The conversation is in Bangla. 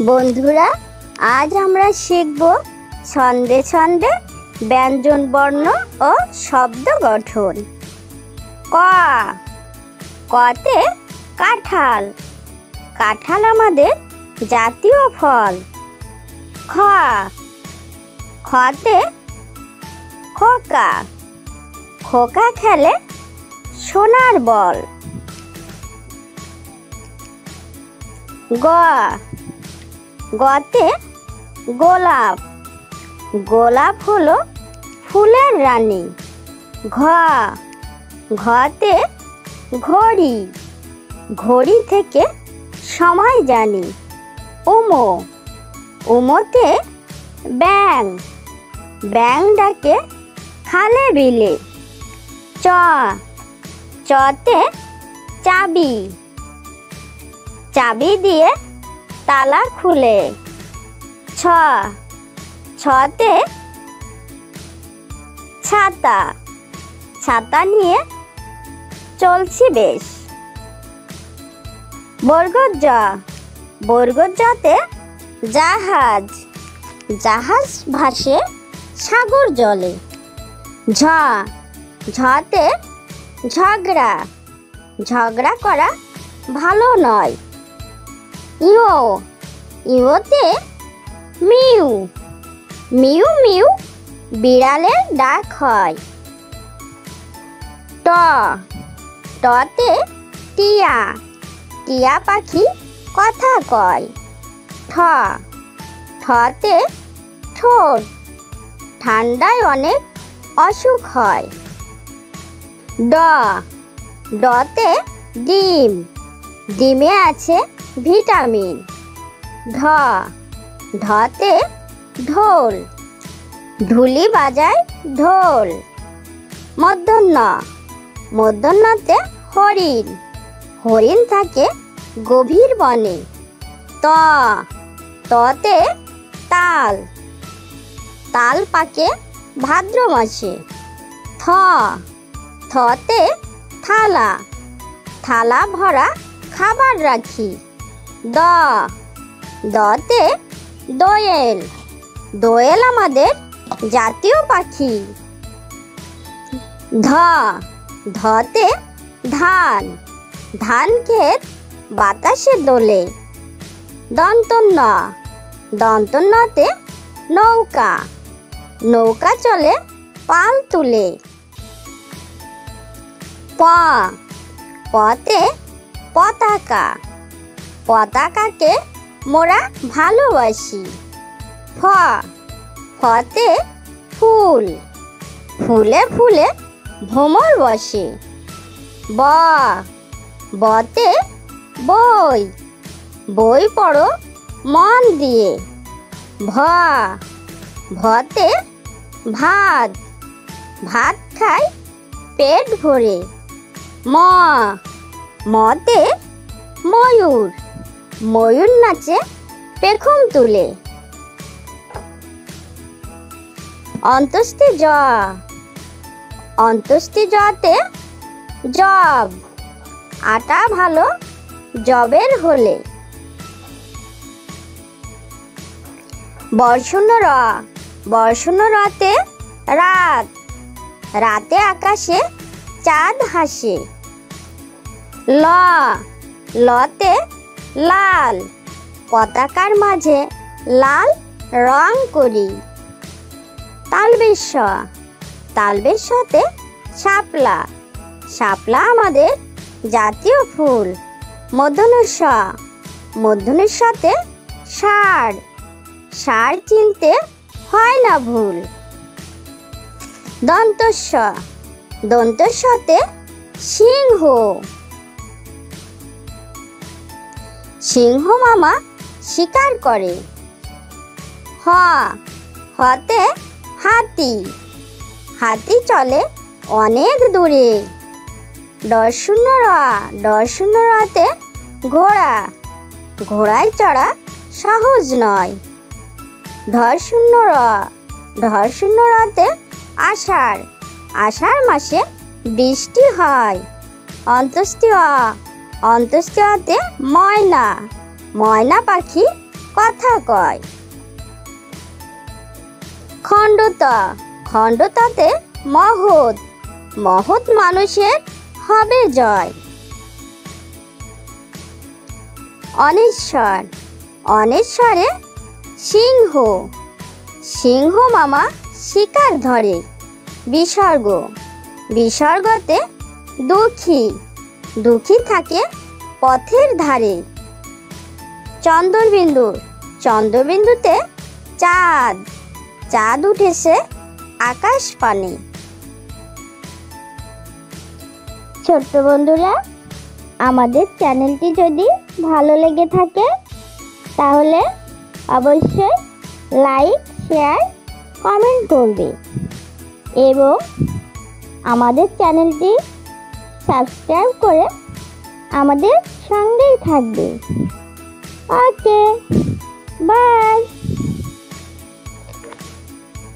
বন্ধুরা, আজ আমরা শিখব ছন্দে ছন্দে ব্যঞ্জন বর্ণ ও শব্দ গঠন। ক, কতে কাঁঠাল। কাঁঠাল আমাদের জাতীয় ফল। খ, খতে খোকা। খোকা খেলে সোনার বল। গ, গতে গোলাপ। গোলাপ হলো ফুলের রানী। ঘ, ঘতে ঘড়ি। ঘড়ি থেকে সময় জানি। উমো, উমোতে ব্যাঙ। ব্যাঙ ডাকে খালে বিলে। চ, চতে চাবি। চাবি দিয়ে তালা খুলে। ছ, ছতে ছাতা। ছাতা নিয়ে চলছি বেশ। বর্গজ জ, বর্গজ জতে জাহাজ। জাহাজ ভাসে সাগর জলে। ঝ, ঝতে ঝগড়া। ঝগড়া করা ভালো নয়। ইও, ইওতে মিউ। মিউ মিউ বিড়ালের ডাক হয়। ট, টতে টিয়া। টিয়া পাখি কথা কয়। ঠ, ঠতে ঠোঁট। ঠান্ডায় অনেক অসুখ হয়। ড, ডতে ডিম। ডিমে আছে ভিটামিন। ঢ, ঢতে ঢোল। ঢুলি বাজায় ঢোল। মূর্ধন্য, মূর্ধন্যতে হরিণ। হরিণ থাকে গভীর বনে। ত, ততে তাল। তাল পাকে ভাদ্র মাসে। থ, থতে থালা। থালা ভরা খাবার রাখি। দ, দতে দোয়েল। দোয়েল আমাদের জাতীয় পাখি। ধ, ধতে ধান। ধান ক্ষেত বাতাসে দোলে। দন্তন্য, দন্তন্যতে নৌকা। নৌকা চলে পাল তুলে। প, পতে পতাকা। পতাকাকে মোরা ভালোবাসি। ফ, ফতে ফুল। ফুলে ফুলে ভ্রমর বসে। ব, বতে বই। বই পড়ো মন দিয়ে। ভ, ভতে ভাত। ভাত খাই পেট ভরে। ম, মতে ময়ূর। ময়ূর নাচে পেখম তুলে। অন্ত্যেষ্টি জ, অন্ত্যেষ্টি জতে জব। আটা ভালো জবের হলে। বর্ষণ্য র, বর্ষণ্য রতে রাত। রাতে আকাশে চাঁদ হাসে। ল, লতে লাল। পতাকার মাঝে লাল রং করি। তালবেশ, তালবেশতে শাপলা। শাপলা আমাদের জাতীয় ফুল। মূর্ধন্য ষ, মূর্ধন্যতে ষাঁড়। ষাঁড় চিনতে হয় না ভুল। দন্তস্ব, দন্তস্বতে সিংহ। সিংহ মামা শিকার করে। হ, হতে হাতি। হাতি চলে অনেক দূরে। ডশূন্য র, ডশূন্য রতে ঘোড়া। ঘোড়ায় চড়া সহজ নয়। ঢশূন্য র, ঢশূন্য রতে আষাঢ়। আষাঢ় মাসে বৃষ্টি হয়। অন্ত্যেষ্টি অ, অন্ত্যেষ্টি অতে ময়না। ময়না পাখি কথা কয়। খণ্ডত, খণ্ডতাতে মহৎ, মহৎ মানুষের হবে জয়। অনেশ্বর, অনেশ্বরে সিংহ, সিংহ মামা শিকার ধরে। বিসর্গ, বিসর্গতে দুঃখী, দুঃখী থাকে পথের ধারে। চন্দ্রবিন্দু, চন্দ্রবিন্দুতে চাঁদ, চাঁদ উঠেছে আকাশ পানে। ছোট্ট বন্ধুরা, আমাদের চ্যানেলটি যদি ভালো লেগে থাকে তাহলে অবশ্যই লাইক, শেয়ার, কমেন্ট করবে এবং আমাদের চ্যানেলটি সাবস্ক্রাইব করে আমাদের সঙ্গেই থাকবে। ওকে।